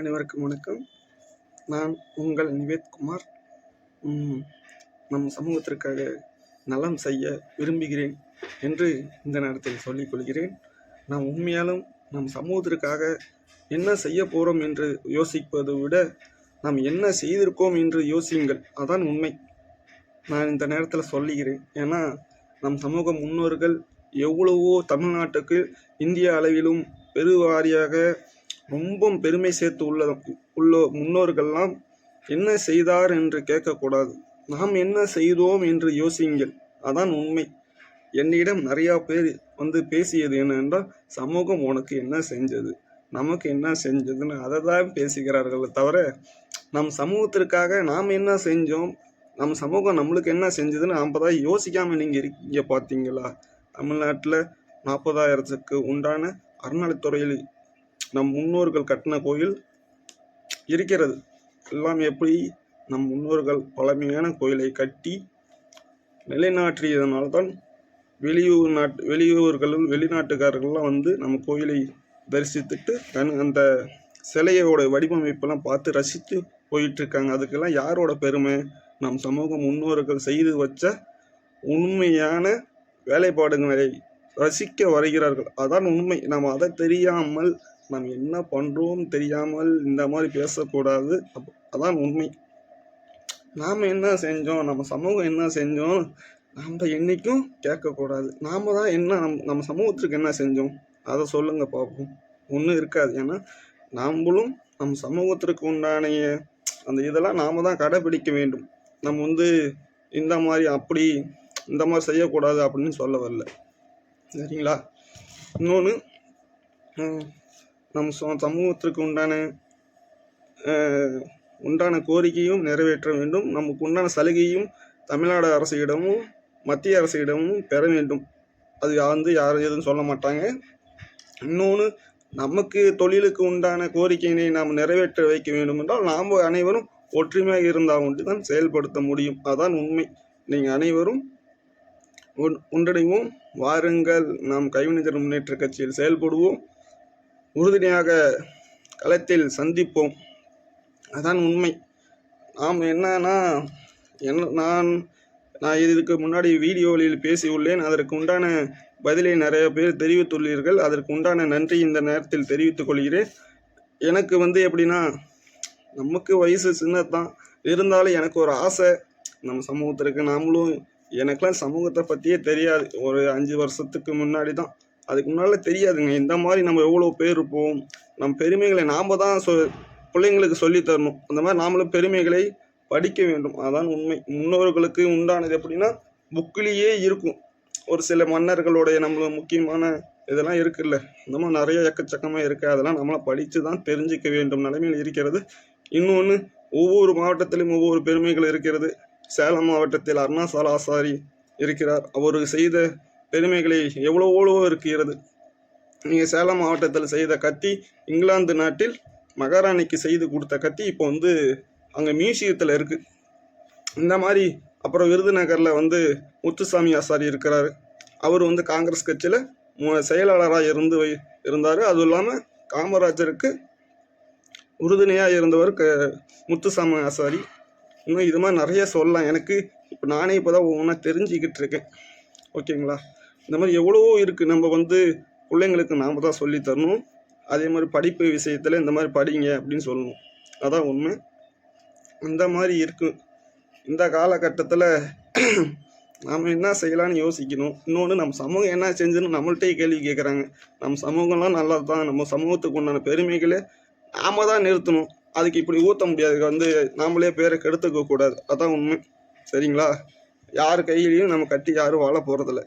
அனைவருக்கும் வணக்கம். நான் உங்கள் நிவேத்குமார். நம் சமூகத்திற்காக நலம் செய்ய விரும்புகிறேன் என்று இந்த நேரத்தில் சொல்லிக் கொள்கிறேன். நாம் உண்மையாலும் நம் சமூகத்திற்காக என்ன செய்ய போகிறோம் என்று யோசிப்பதை விட நாம் என்ன செய்திருக்கோம் என்று யோசியுங்கள். அதான் உண்மை. நான் இந்த நேரத்தில் சொல்லுகிறேன். ஏன்னா நம் சமூக முன்னோர்கள் எவ்வளவோ தமிழ்நாட்டுக்கு இந்திய அளவிலும் பெருவாரியாக ரொம்ப பெருமை சேர்த்து உள்ள முன்னோர்கள்லாம் என்ன செய்தார் என்று கேட்கக்கூடாது. நாம் என்ன செய்தோம் என்று யோசியுங்கள். அதான் உண்மை. என்னிடம் நிறையா பேர் பேசியது என்னென்றால், சமூகம் உனக்கு என்ன செஞ்சது, நமக்கு என்ன செஞ்சதுன்னு அதை தான் பேசுகிறார்கள் தவிர நம் சமூகத்திற்காக நாம் என்ன செஞ்சோம், நம் சமூகம் நம்மளுக்கு என்ன செஞ்சதுன்னு நாம் தான் யோசிக்காமல் நீங்கள் இருக்கீங்க. பார்த்தீங்களா, தமிழ்நாட்டில் 40,000க்கு உண்டான அறநிலைத்துறையில் நம் முன்னோர்கள் கட்டின கோயில் இருக்கிறது. எல்லாம் எப்படி நம் முன்னோர்கள் பழமையான கோயிலை கட்டி நிலைநாட்டியதனால்தான் வெளிநாட்டுக்காரர்கள்லாம் நம்ம கோயிலை தரிசித்துட்டு அந்த சிலையோட வடிவமைப்பெல்லாம் பார்த்து ரசித்து போயிட்டுருக்காங்க. அதுக்கெல்லாம் யாரோட பெருமை? நம் சமூக முன்னோர்கள் செய்து வச்ச உண்மையான வேலைப்பாடுகளை ரசிக்க வருகிறார்கள். அதான் உண்மை. நம்ம அதை தெரியாமல் நாம் என்ன பண்ணுறோம் தெரியாமல் இந்த மாதிரி பேசக்கூடாது. அதான் உண்மை. நாம் என்ன செஞ்சோம், நம்ம சமூகம் என்ன செஞ்சோம் நம்ம என்றைக்கும் கேட்கக்கூடாது. நாம் தான் என்ன நம்ம சமூகத்துக்கு என்ன செஞ்சோம் அதை சொல்லுங்க பார்ப்போம். ஒன்றும் இருக்காது. ஏன்னா நாம்ளும் நம் சமூகத்திற்கு உண்டான அந்த இதெல்லாம் நாம் தான் கடைபிடிக்க வேண்டும். நம்ம இந்த மாதிரி செய்யக்கூடாது அப்படின்னு சொல்ல வரல, சரிங்களா? இன்னொன்று, நம் சமூகத்திற்கு உண்டான கோரிக்கையும் நிறைவேற்ற வேண்டும். நமக்கு உண்டான சலுகையும் தமிழ்நாடு அரசிடமும் மத்திய அரசிடமும் பெற வேண்டும். அது யாரும் எதுவும் சொல்ல மாட்டாங்க. இன்னொன்று, நமக்கு தொழிலுக்கு உண்டான கோரிக்கையினை நாம் நிறைவேற்ற வைக்க வேண்டும் என்றால் நாம் அனைவரும் ஒற்றுமையாக இருந்தால் ஒன்று தான் செயல்படுத்த முடியும். அதான் உண்மை. நீங்கள் அனைவரும் ஒன்றிணைவோம், வாருங்கள், நாம் கைவினைஞர் முன்னேற்ற கட்சியில் செயல்படுவோம், உறுதுணையாக களத்தில் சந்திப்போம். அதான் உண்மை. நாம் என்னன்னா நான் இதுக்கு முன்னாடி வீடியோவில் பேசியுள்ளேன். அதற்கு உண்டான பதிலை நிறைய பேர் தெரிவித்துள்ளீர்கள். அதற்கு உண்டான நன்றி இந்த நேரத்தில் தெரிவித்துக் கொள்கிறேன். எனக்கு எப்படின்னா, நமக்கு வயசு சின்னதான் இருந்தாலும் எனக்கு ஒரு ஆசை, நம்ம சமூகத்திற்கு நாமளும். எனக்கெல்லாம் சமூகத்தை பற்றியே தெரியாது. ஒரு 5 வருஷத்துக்கு முன்னாடி தான். அதுக்கு முன்னால் தெரியாதுங்க. இந்த மாதிரி நம்ம எவ்வளோ பேர் இருப்போம். நம் பெருமைகளை நாம் தான் பிள்ளைங்களுக்கு சொல்லித்தரணும். அந்த மாதிரி நாமளும் பெருமைகளை படிக்க வேண்டும். அதான் உண்மை. முன்னோர்களுக்கு உண்டானது எப்படின்னா, புக்கிலேயே இருக்கும். ஒரு சில மன்னர்களுடைய நம்மளும் முக்கியமான இதெல்லாம் இருக்குல்ல, இந்த மாதிரி நிறைய எக்கச்சக்கமாக இருக்குது. அதெல்லாம் நம்மளாம் படித்து தான் தெரிஞ்சிக்க வேண்டும் நிலைமையில் இருக்கிறது. இன்னொன்று, ஒவ்வொரு மாவட்டத்திலும் ஒவ்வொரு பெருமைகள் இருக்கிறது. சேலம் மாவட்டத்தில் அருணாசல ஆசாரி இருக்கிறார். அவர் செய்த பெருமைகளை எவ்வளவோ இருக்கிறது. நீங்கள் சேலம் மாவட்டத்தில் செய்த கத்தி இங்கிலாந்து நாட்டில் மகாராணிக்கு செய்து கொடுத்த கத்தி இப்போ அங்கே மியூசியத்தில் இருக்குது. இந்த மாதிரி அப்புறம் விருதுநகரில் முத்துசாமி ஆசாரி இருக்கிறார். அவர் காங்கிரஸ் கட்சியில் செயலாளராக இருந்தார். அதுவும் இல்லாமல் காமராஜருக்கு உறுதுணையாக இருந்தவர் முத்துசாமி ஆசாரி. இன்னும் இது மாதிரி நிறைய சொல்லலாம். எனக்கு இப்போ நானே இப்போ தான் ஒவ்வொன்றா தெரிஞ்சுக்கிட்டு இருக்கேன். ஓகேங்களா? இந்த மாதிரி எவ்வளவோ இருக்குது. நம்ம பிள்ளைங்களுக்கு நாம் தான் சொல்லி தரணும். அதே மாதிரி படிப்பு விஷயத்தில் இந்த மாதிரி படிங்க அப்படின்னு சொல்லணும். அதான் உண்மை. இந்த மாதிரி இருக்குது. இந்த காலகட்டத்தில் நாம் என்ன செய்யலான்னு யோசிக்கணும். இன்னொன்று, நம்ம சமூகம் என்ன செஞ்சுன்னு நம்மள்கிட்டே கேள்வி கேட்குறாங்க. நம்ம சமூகம்லாம் நல்லது தான். நம்ம சமூகத்துக்கு உண்டான பெருமைகளை நாம் தான் நிறுத்தணும். அதுக்கு இப்படி ஊற்ற முடியாது. நாமளே பேரை கெடுத்துக்க கூடாது. அதான் உண்மை, சரிங்களா? யார் கையிலையும் நம்ம கட்டி யாரும் வாழ போகிறதில்ல.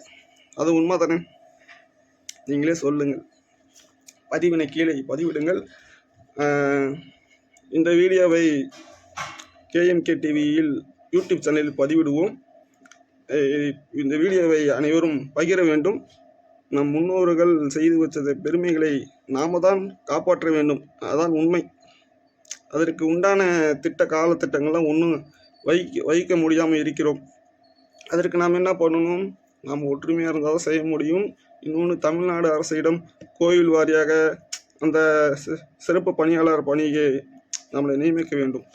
அது உண்மை தானே? நீங்களே சொல்லுங்கள். பதிவினை கீழே பதிவிடுங்கள். இந்த வீடியோவை KMK டிவியில் யூடியூப் சேனலில் பதிவிடுவோம். இந்த வீடியோவை அனைவரும் பகிர வேண்டும். நம் முன்னோர்கள் செய்து வச்ச பெருமைகளை நாம தான் காப்பாற்ற வேண்டும். அதான் உண்மை. அதற்கு உண்டான காலத்திட்டங்கள்லாம் ஒன்றும் வைக்க முடியாமல் இருக்கிறோம். அதற்கு நாம் என்ன பண்ணணும்? நாம் ஒற்றுமையாக இருந்தால் தான் செய்ய முடியும். இன்னொன்று, தமிழ்நாடு அரசிடம் கோயில் வாரியாக அந்த சிறப்பு பணியாளர் பணியை நம்மளை நியமிக்க வேண்டும்.